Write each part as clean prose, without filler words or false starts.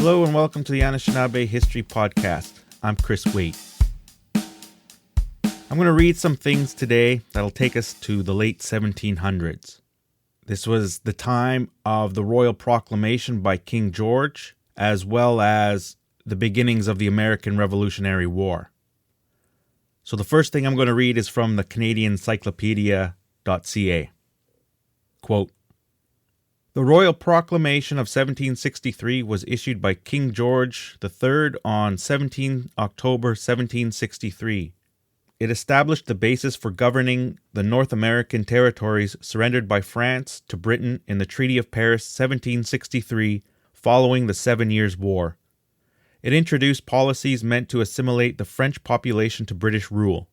Hello and welcome to the Anishinaabe History Podcast. I'm Chris Waite. I'm going to read some things today that'll take us to the late 1700s. This was the time of the Royal Proclamation by King George, as well as the beginnings of the American Revolutionary War. So the first thing I'm going to read is from the Canadian Encyclopedia.ca. Quote, "The Royal Proclamation of 1763 was issued by King George III on 17 October 1763. It established the basis for governing the North American territories surrendered by France to Britain in the Treaty of Paris 1763 following the 7 Years' War. It introduced policies meant to assimilate the French population to British rule.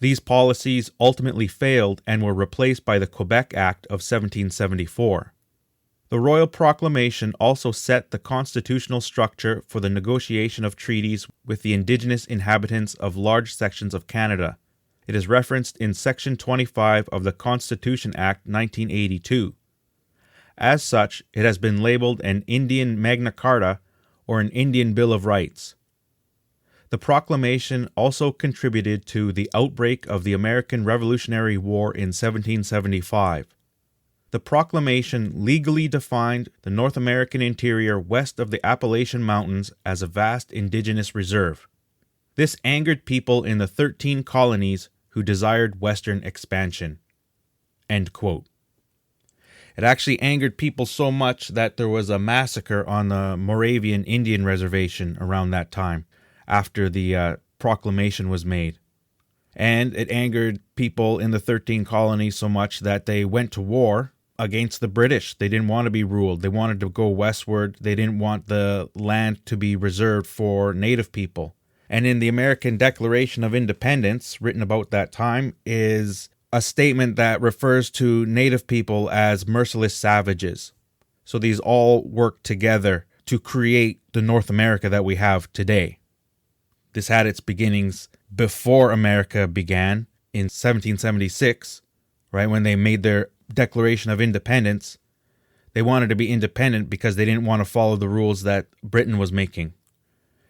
These policies ultimately failed and were replaced by the Quebec Act of 1774. The Royal Proclamation also set the constitutional structure for the negotiation of treaties with the Indigenous inhabitants of large sections of Canada. It is referenced in Section 25 of the Constitution Act 1982. As such, it has been labeled an Indian Magna Carta or an Indian Bill of Rights. The proclamation also contributed to the outbreak of the American Revolutionary War in 1775. The proclamation legally defined the North American interior west of the Appalachian Mountains as a vast indigenous reserve. This angered people in the 13 colonies who desired Western expansion." End quote. It actually angered people so much that there was a massacre on the Moravian Indian Reservation around that time after the proclamation was made. And it angered people in the 13 colonies so much that they went to war against the British. They didn't want to be ruled. They wanted to go westward. They didn't want the land to be reserved for Native people. And in the American Declaration of Independence, written about that time, is a statement that refers to Native people as merciless savages. So these all work together to create the North America that we have today. This had its beginnings before America began in 1776, right, when they made their Declaration of Independence. They wanted to be independent because they didn't want to follow the rules that Britain was making.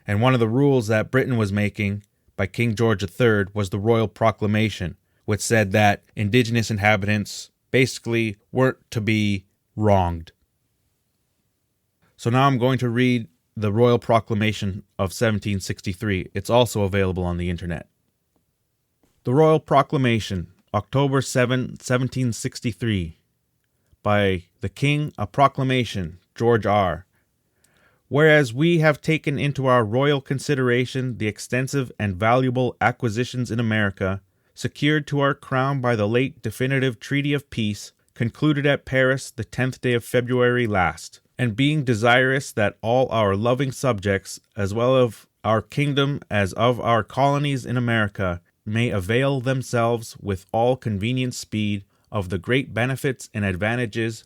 And one of the rules that Britain was making by King George III was the Royal Proclamation, which said that Indigenous inhabitants basically weren't to be wronged. So now I'm going to read the Royal Proclamation of 1763. It's also available on the internet. The Royal Proclamation, October 7, 1763, by the King, a proclamation, George R. Whereas we have taken into our royal consideration the extensive and valuable acquisitions in America, secured to our crown by the late definitive Treaty of Peace, concluded at Paris the 10th day of February last, and being desirous that all our loving subjects, as well of our kingdom as of our colonies in America, may avail themselves with all convenient speed of the great benefits and advantages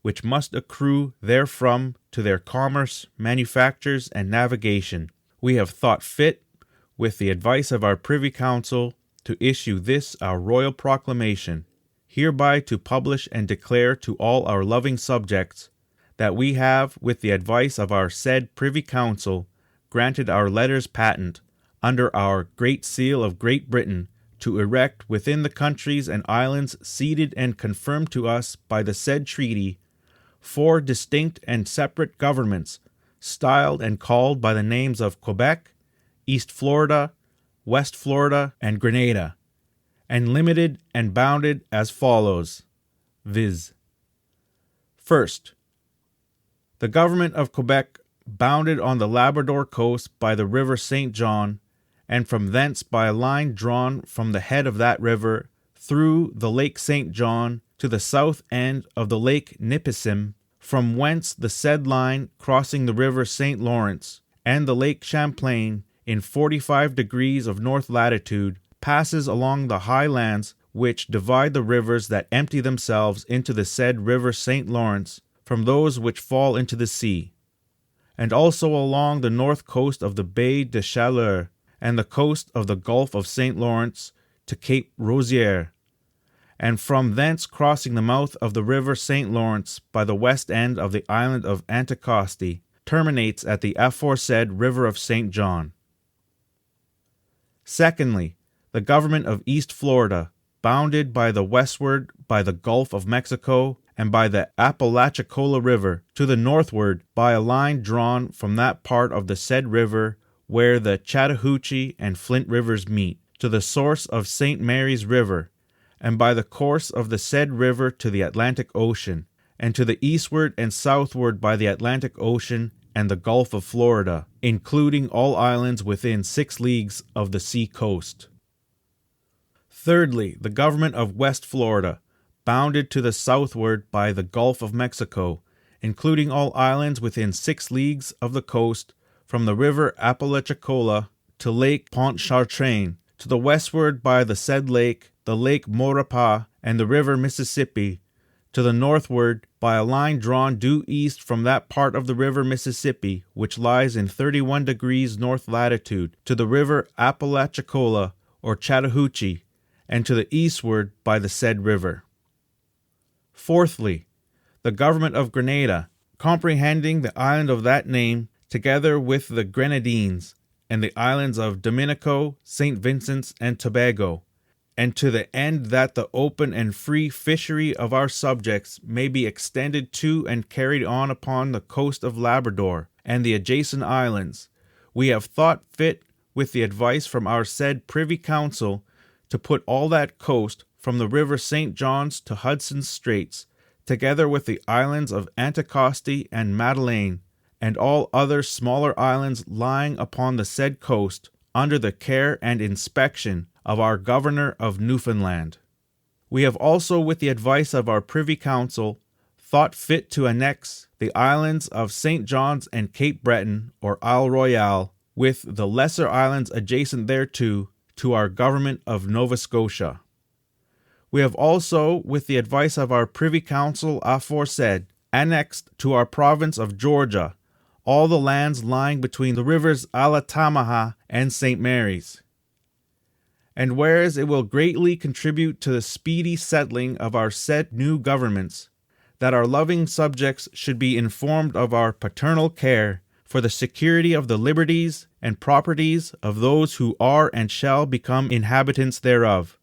which must accrue therefrom to their commerce, manufactures, and navigation, we have thought fit, with the advice of our Privy Council, to issue this our royal proclamation, hereby to publish and declare to all our loving subjects, that we have, with the advice of our said Privy Council, granted our letters patent, under our Great Seal of Great Britain, to erect within the countries and islands ceded and confirmed to us by the said treaty, 4 distinct and separate governments, styled and called by the names of Quebec, East Florida, West Florida, and Grenada, and limited and bounded as follows, viz. First, the government of Quebec bounded on the Labrador coast by the river St. John, and from thence by a line drawn from the head of that river through the Lake St. John to the south end of the Lake Nipissing, from whence the said line crossing the river St. Lawrence and the Lake Champlain in 45 degrees of north latitude passes along the high lands which divide the rivers that empty themselves into the said river St. Lawrence from those which fall into the sea, and also along the north coast of the Baie de Chaleur and the coast of the Gulf of St. Lawrence to Cape Rosier, and from thence crossing the mouth of the river St. Lawrence by the west end of the island of Anticosti, terminates at the aforesaid river of St. John. Secondly, the government of East Florida, bounded by the westward by the Gulf of Mexico and by the Apalachicola River, to the northward by a line drawn from that part of the said river where the Chattahoochee and Flint rivers meet, to the source of St. Mary's River, and by the course of the said river to the Atlantic Ocean, and to the eastward and southward by the Atlantic Ocean and the Gulf of Florida, including all islands within 6 leagues of the sea coast. Thirdly, the government of West Florida, bounded to the southward by the Gulf of Mexico, including all islands within 6 leagues of the coast, from the river Apalachicola to Lake Pontchartrain, to the westward by the said lake, the Lake Maurepas, and the river Mississippi, to the northward by a line drawn due east from that part of the river Mississippi which lies in 31 degrees north latitude, to the river Apalachicola or Chattahoochee, and to the eastward by the said river. Fourthly, the government of Grenada, comprehending the island of that name, together with the Grenadines, and the islands of Dominico, St. Vincent, and Tobago, and to the end that the open and free fishery of our subjects may be extended to and carried on upon the coast of Labrador and the adjacent islands, we have thought fit, with the advice from our said Privy Council, to put all that coast, from the river St. John's to Hudson's Straits, together with the islands of Anticosti and Madeleine, and all other smaller islands lying upon the said coast, under the care and inspection of our Governor of Newfoundland. We have also, with the advice of our Privy Council, thought fit to annex the islands of St. John's and Cape Breton, or Isle Royale, with the lesser islands adjacent thereto, to our Government of Nova Scotia. We have also, with the advice of our Privy Council aforesaid, annexed to our province of Georgia all the lands lying between the rivers Altamaha and St. Mary's. And whereas it will greatly contribute to the speedy settling of our said new governments, that our loving subjects should be informed of our paternal care for the security of the liberties and properties of those who are and shall become inhabitants thereof,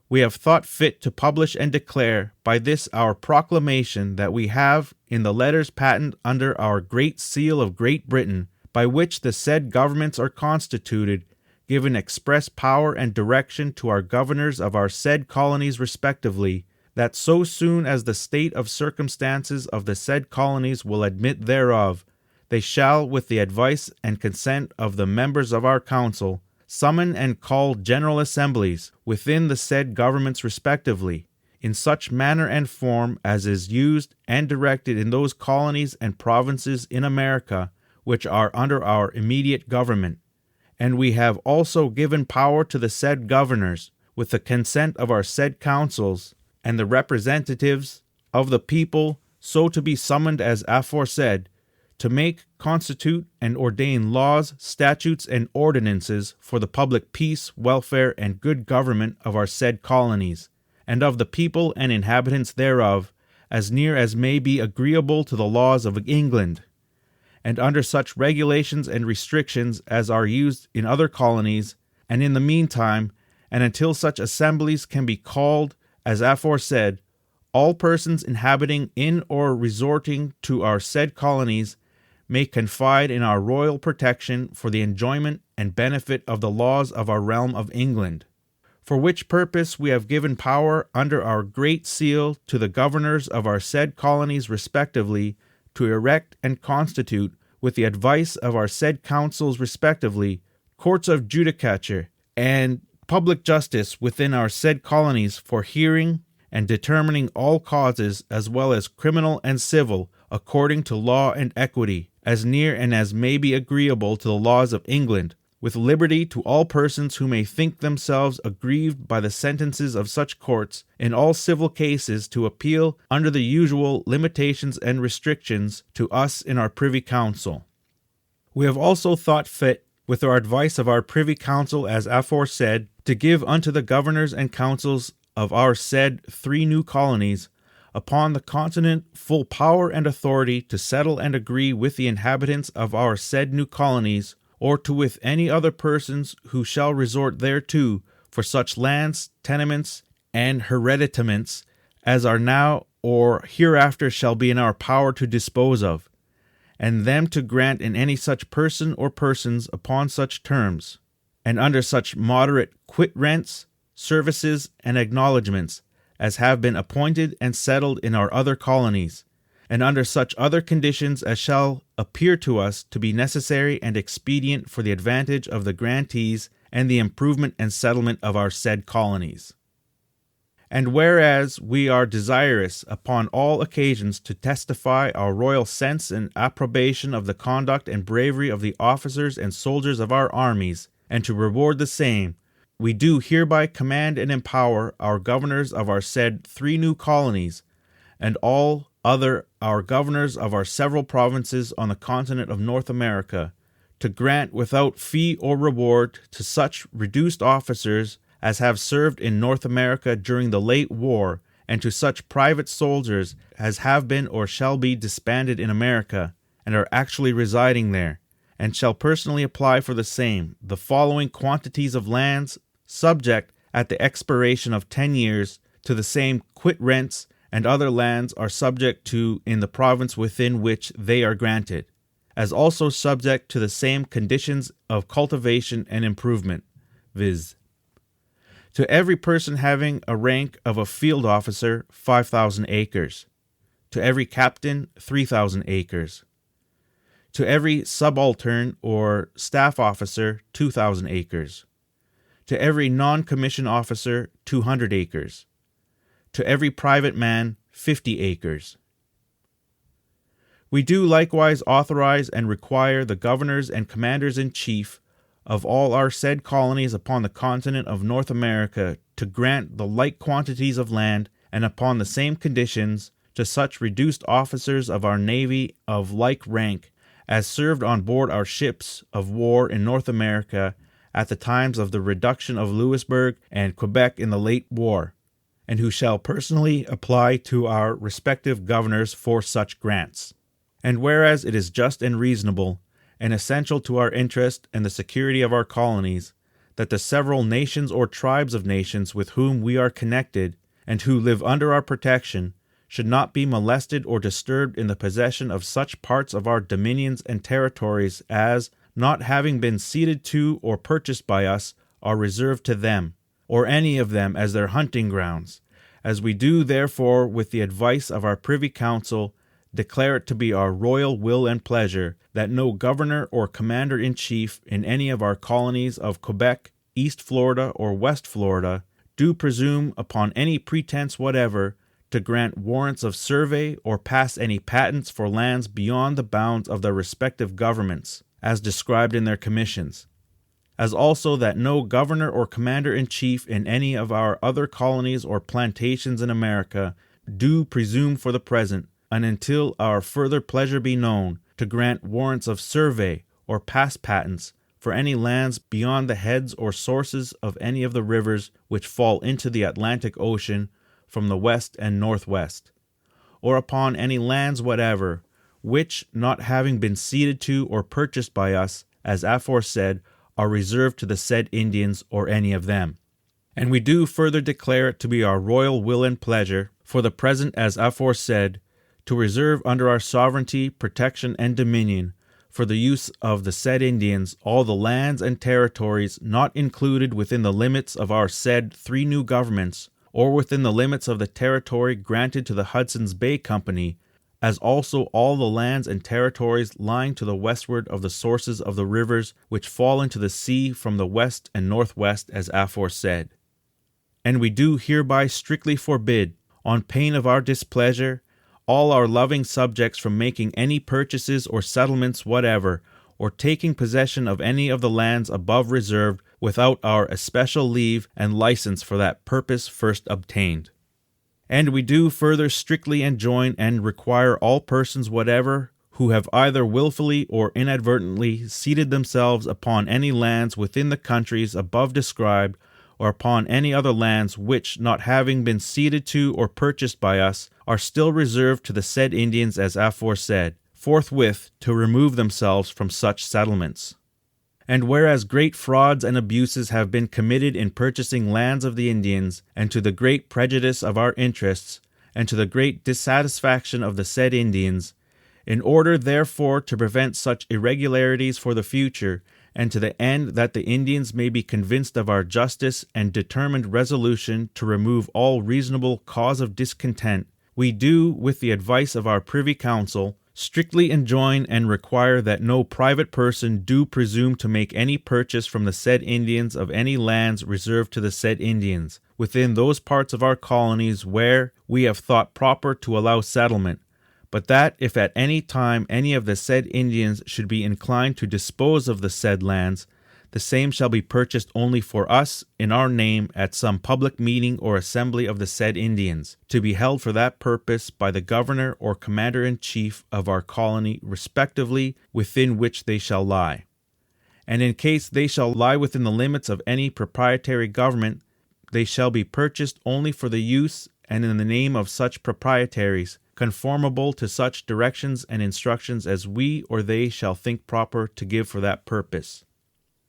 we have thought fit to publish and declare by this our proclamation that we have, in the letters patent under our great seal of Great Britain, by which the said governments are constituted, given express power and direction to our governors of our said colonies respectively, that so soon as the state of circumstances of the said colonies will admit thereof, they shall, with the advice and consent of the members of our council, summon and call general assemblies within the said governments respectively, in such manner and form as is used and directed in those colonies and provinces in America which are under our immediate government. And we have also given power to the said governors, with the consent of our said councils, and the representatives of the people so to be summoned as aforesaid, to make, constitute, and ordain laws, statutes, and ordinances for the public peace, welfare, and good government of our said colonies, and of the people and inhabitants thereof, as near as may be agreeable to the laws of England, and under such regulations and restrictions as are used in other colonies, and in the meantime, and until such assemblies can be called as aforesaid, all persons inhabiting in or resorting to our said colonies may confide in our royal protection for the enjoyment and benefit of the laws of our realm of England. For which purpose we have given power under our great seal to the governors of our said colonies respectively to erect and constitute, with the advice of our said councils respectively, courts of judicature and public justice within our said colonies for hearing and determining all causes, as well as criminal and civil, according to law and equity, as near and as may be agreeable to the laws of England, with liberty to all persons who may think themselves aggrieved by the sentences of such courts, in all civil cases to appeal under the usual limitations and restrictions to us in our Privy Council. We have also thought fit, with our advice of our Privy Council as aforesaid, to give unto the governors and councils of our said 3 new colonies upon the continent full power and authority to settle and agree with the inhabitants of our said new colonies, or to with any other persons who shall resort thereto, for such lands, tenements, and hereditaments as are now or hereafter shall be in our power to dispose of, and them to grant in any such person or persons upon such terms, and under such moderate quit rents, services, and acknowledgments as have been appointed and settled in our other colonies, and under such other conditions as shall appear to us to be necessary and expedient for the advantage of the grantees and the improvement and settlement of our said colonies. And whereas we are desirous upon all occasions to testify our royal sense and approbation of the conduct and bravery of the officers and soldiers of our armies, and to reward the same, we do hereby command and empower our governors of our said 3 new colonies, and all other our governors of our several provinces on the continent of North America, to grant without fee or reward to such reduced officers as have served in North America during the late war, and to such private soldiers as have been or shall be disbanded in America, and are actually residing there, and shall personally apply for the same, the following quantities of lands, subject, at the expiration of 10 years, to the same quit rents, and other lands are subject to in the province within which they are granted, as also subject to the same conditions of cultivation and improvement, viz. To every person having a rank of a field officer, 5,000 acres. To every captain, 3,000 acres. To every subaltern or staff officer, 2,000 acres. To every non-commissioned officer, 200 acres. To every private man, 50 acres. We do likewise authorize and require the governors and commanders-in-chief of all our said colonies upon the continent of North America to grant the like quantities of land, and upon the same conditions, to such reduced officers of our navy of like rank as served on board our ships of war in North America at the times of the reduction of Louisbourg and Quebec in the late war, and who shall personally apply to our respective governors for such grants. And whereas it is just and reasonable, and essential to our interest and the security of our colonies, that the several nations or tribes of nations with whom we are connected, and who live under our protection, should not be molested or disturbed in the possession of such parts of our dominions and territories as, not having been ceded to or purchased by us, are reserved to them, or any of them as their hunting grounds, as we do therefore with the advice of our Privy Council declare it to be our royal will and pleasure that no governor or commander-in-chief in any of our colonies of Quebec, East Florida, or West Florida do presume upon any pretense whatever to grant warrants of survey or pass any patents for lands beyond the bounds of their respective governments, as described in their commissions, as also that no governor or commander-in-chief in any of our other colonies or plantations in America do presume for the present, and until our further pleasure be known, to grant warrants of survey or pass patents for any lands beyond the heads or sources of any of the rivers which fall into the Atlantic Ocean from the west and northwest, or upon any lands whatever, which, not having been ceded to or purchased by us, as aforesaid, are reserved to the said Indians or any of them. And we do further declare it to be our royal will and pleasure, for the present as aforesaid, to reserve under our sovereignty, protection, and dominion, for the use of the said Indians, all the lands and territories not included within the limits of our said 3 new governments, or within the limits of the territory granted to the Hudson's Bay Company, as also all the lands and territories lying to the westward of the sources of the rivers which fall into the sea from the west and northwest as aforesaid. And we do hereby strictly forbid, on pain of our displeasure, all our loving subjects from making any purchases or settlements whatever, or taking possession of any of the lands above reserved without our especial leave and license for that purpose first obtained. And we do further strictly enjoin and require all persons whatever who have either willfully or inadvertently seated themselves upon any lands within the countries above described, or upon any other lands which, not having been ceded to or purchased by us, are still reserved to the said Indians as aforesaid, forthwith to remove themselves from such settlements. And whereas great frauds and abuses have been committed in purchasing lands of the Indians, and to the great prejudice of our interests, and to the great dissatisfaction of the said Indians, in order therefore to prevent such irregularities for the future, and to the end that the Indians may be convinced of our justice and determined resolution to remove all reasonable cause of discontent, we do, with the advice of our Privy Council, strictly enjoin and require that no private person do presume to make any purchase from the said Indians of any lands reserved to the said Indians, within those parts of our colonies where we have thought proper to allow settlement, but that if at any time any of the said Indians should be inclined to dispose of the said lands, the same shall be purchased only for us in our name at some public meeting or assembly of the said Indians, to be held for that purpose by the governor or commander-in-chief of our colony respectively, within which they shall lie. And in case they shall lie within the limits of any proprietary government, they shall be purchased only for the use and in the name of such proprietaries, conformable to such directions and instructions as we or they shall think proper to give for that purpose.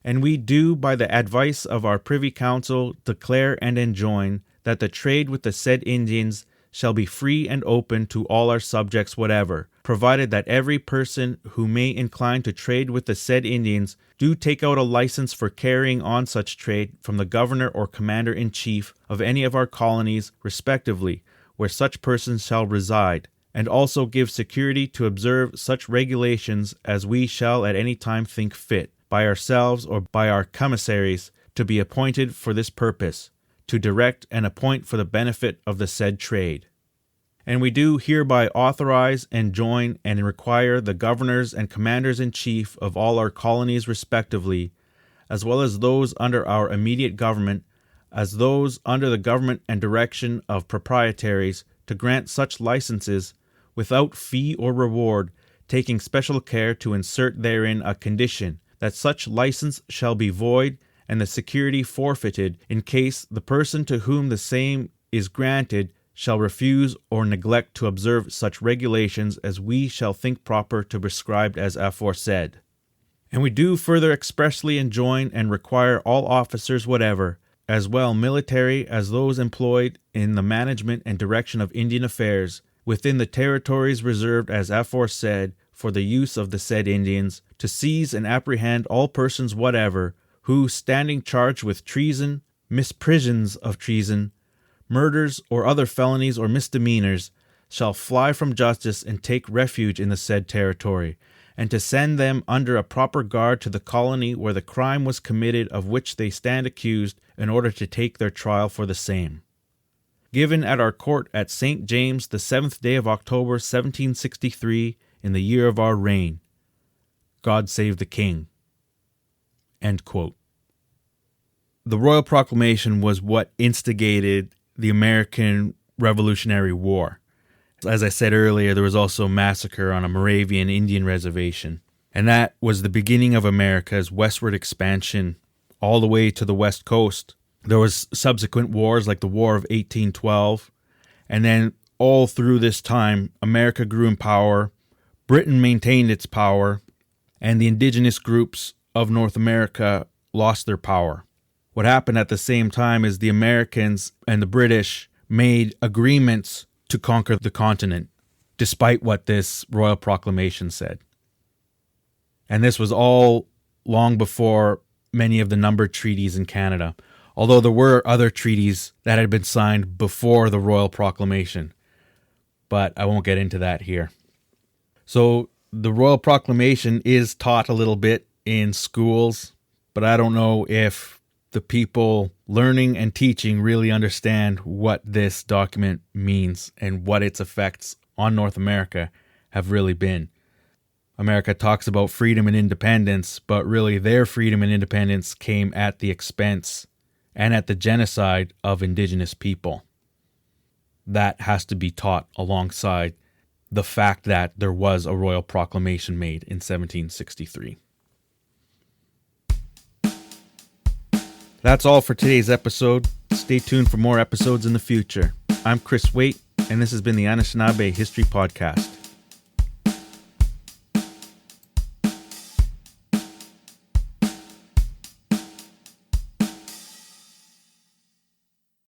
And we do, by the advice of our Privy Council, declare and enjoin that the trade with the said Indians shall be free and open to all our subjects whatever, provided that every person who may incline to trade with the said Indians do take out a license for carrying on such trade from the governor or commander-in-chief of any of our colonies, respectively, where such persons shall reside, and also give security to observe such regulations as we shall at any time think fit, by ourselves or by our commissaries, to be appointed for this purpose, to direct and appoint for the benefit of the said trade. And we do hereby authorize, enjoin, and require the governors and commanders-in-chief of all our colonies respectively, as well as those under our immediate government, as those under the government and direction of proprietaries, to grant such licenses without fee or reward, taking special care to insert therein a condition that such license shall be void and the security forfeited in case the person to whom the same is granted shall refuse or neglect to observe such regulations as we shall think proper to prescribe as aforesaid. And we do further expressly enjoin and require all officers whatever, as well military as those employed in the management and direction of Indian affairs, within the territories reserved as aforesaid for the use of the said Indians, to seize and apprehend all persons whatever, who, standing charged with treason, misprisions of treason, murders, or other felonies or misdemeanors, shall fly from justice and take refuge in the said territory, and to send them under a proper guard to the colony where the crime was committed of which they stand accused, in order to take their trial for the same. Given at our court at St. James the 7th day of October 1763, in the year of our reign. God save the King." End quote. The Royal Proclamation was what instigated the American Revolutionary War. As I said earlier, there was also a massacre on a Moravian Indian reservation, and that was the beginning of America's westward expansion all the way to the West Coast. There was subsequent wars like the War of 1812, and then all through this time, America grew in power, Britain maintained its power, and the indigenous groups of North America lost their power. What happened at the same time is the Americans and the British made agreements to conquer the continent, despite what this Royal Proclamation said. And this was all long before many of the numbered treaties in Canada, although there were other treaties that had been signed before the Royal Proclamation. But I won't get into that here. So the Royal Proclamation is taught a little bit in schools, but I don't know if the people learning and teaching really understand what this document means and what its effects on North America have really been. America talks about freedom and independence, but really their freedom and independence came at the expense and at the genocide of indigenous people. That has to be taught alongside the fact that there was a Royal Proclamation made in 1763. That's all for today's episode. Stay tuned for more episodes in the future. I'm Chris Waite, And this has been the Anishinaabe History Podcast.